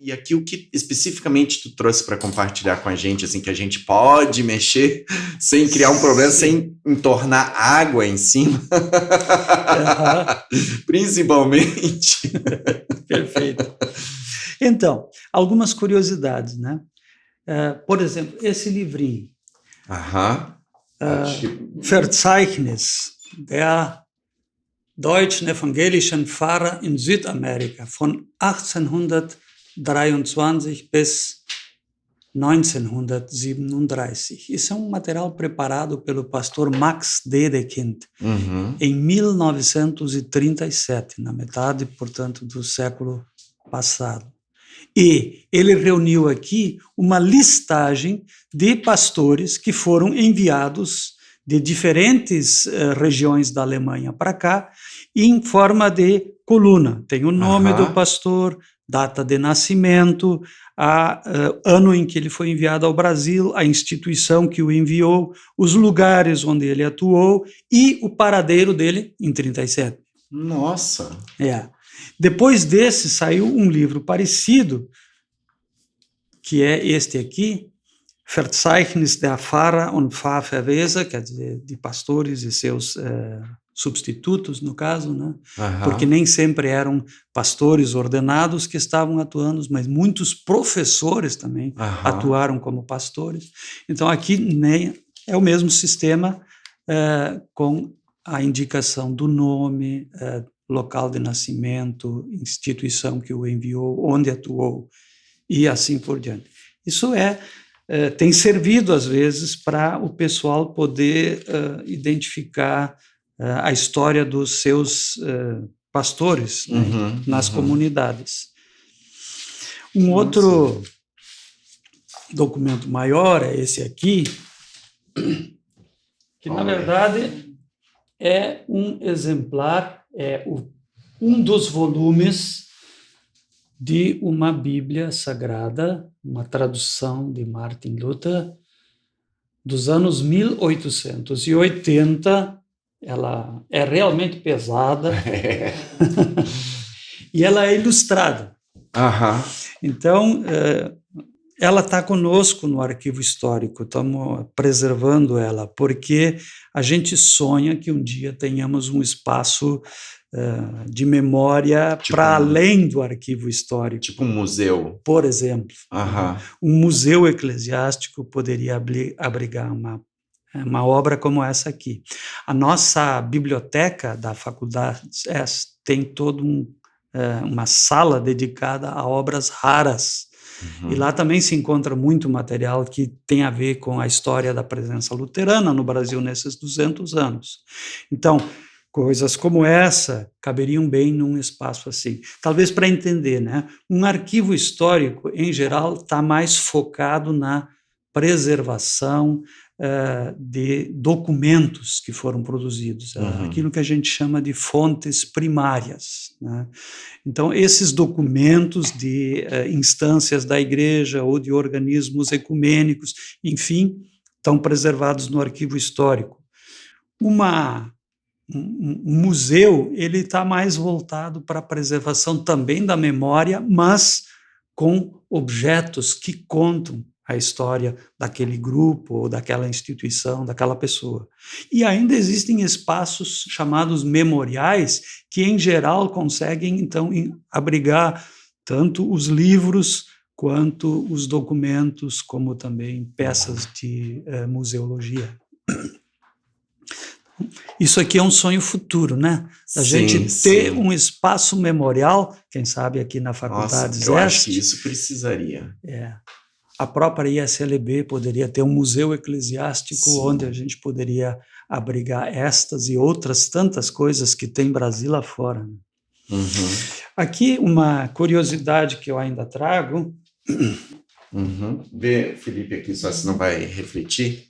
E aqui o que especificamente tu trouxe para compartilhar com a gente, assim, que a gente pode mexer sem criar um problema, sem entornar água em cima? Principalmente. Perfeito. Então, algumas curiosidades, né? Por exemplo, esse livrinho. Verzeichnis der deutschen evangelischen Pfarrer in Südamerika von 1823 bis 1937. Isso é um material preparado pelo pastor Max Dedekind em 1937, na metade, portanto, do século passado. E ele reuniu aqui uma listagem de pastores que foram enviados de diferentes regiões da Alemanha para cá, em forma de coluna. Tem o nome do pastor, data de nascimento, ano em que ele foi enviado ao Brasil, a instituição que o enviou, os lugares onde ele atuou e o paradeiro dele em 37. Nossa! Depois desse, saiu um livro parecido, que é este aqui, Verzeichnis der Pfarrer und Pfarrverweser, quer dizer, de pastores e seus substitutos, no caso, né? Porque nem sempre eram pastores ordenados que estavam atuando, mas muitos professores também atuaram como pastores. Então, aqui é o mesmo sistema, com a indicação do nome, local de nascimento, instituição que o enviou, onde atuou, e assim por diante. Isso tem servido, às vezes, para o pessoal poder identificar a história dos seus pastores, né, nas comunidades. Um outro documento maior é esse aqui, que, na verdade, é um exemplar, um dos volumes de uma Bíblia Sagrada, uma tradução de Martin Luther, dos anos 1880. Ela é realmente pesada e ela é ilustrada. Então, ela está conosco no arquivo histórico, estamos preservando ela, porque a gente sonha que um dia tenhamos um espaço de memória para além do arquivo histórico. Tipo um museu. Por exemplo. Um museu eclesiástico poderia abrigar uma obra como essa aqui. A nossa biblioteca da faculdade tem toda uma sala dedicada a obras raras. E lá também se encontra muito material que tem a ver com a história da presença luterana no Brasil nesses 200 anos. Então, coisas como essa caberiam bem num espaço assim. Talvez para entender, né? Um arquivo histórico, em geral, está mais focado na preservação de documentos que foram produzidos, aquilo que a gente chama de fontes primárias, né? Então, esses documentos de instâncias da igreja ou de organismos ecumênicos, enfim, estão preservados no arquivo histórico. Um museu, ele está mais voltado para a preservação também da memória, mas com objetos que contam a história daquele grupo, ou daquela instituição, daquela pessoa. E ainda existem espaços chamados memoriais, que em geral conseguem, então, abrigar tanto os livros quanto os documentos, como também peças de museologia. Isso aqui é um sonho futuro, né? A gente ter um espaço memorial, quem sabe aqui na Faculdade eu acho que isso precisaria. A própria ISLB poderia ter um museu eclesiástico onde a gente poderia abrigar estas e outras tantas coisas que tem Brasil lá fora. Aqui uma curiosidade que eu ainda trago. Vê, Felipe, aqui só se não vai refletir.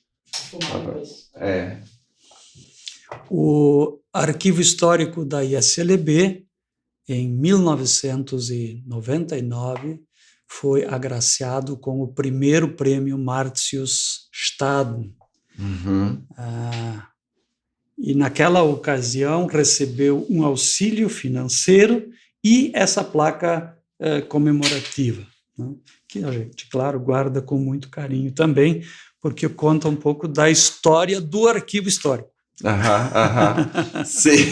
O arquivo histórico da ISLB, em 1999, foi agraciado com o primeiro prêmio Martius Staden. E naquela ocasião recebeu um auxílio financeiro e essa placa comemorativa. né, que a gente, claro, guarda com muito carinho também, porque conta um pouco da história do arquivo histórico. Sim.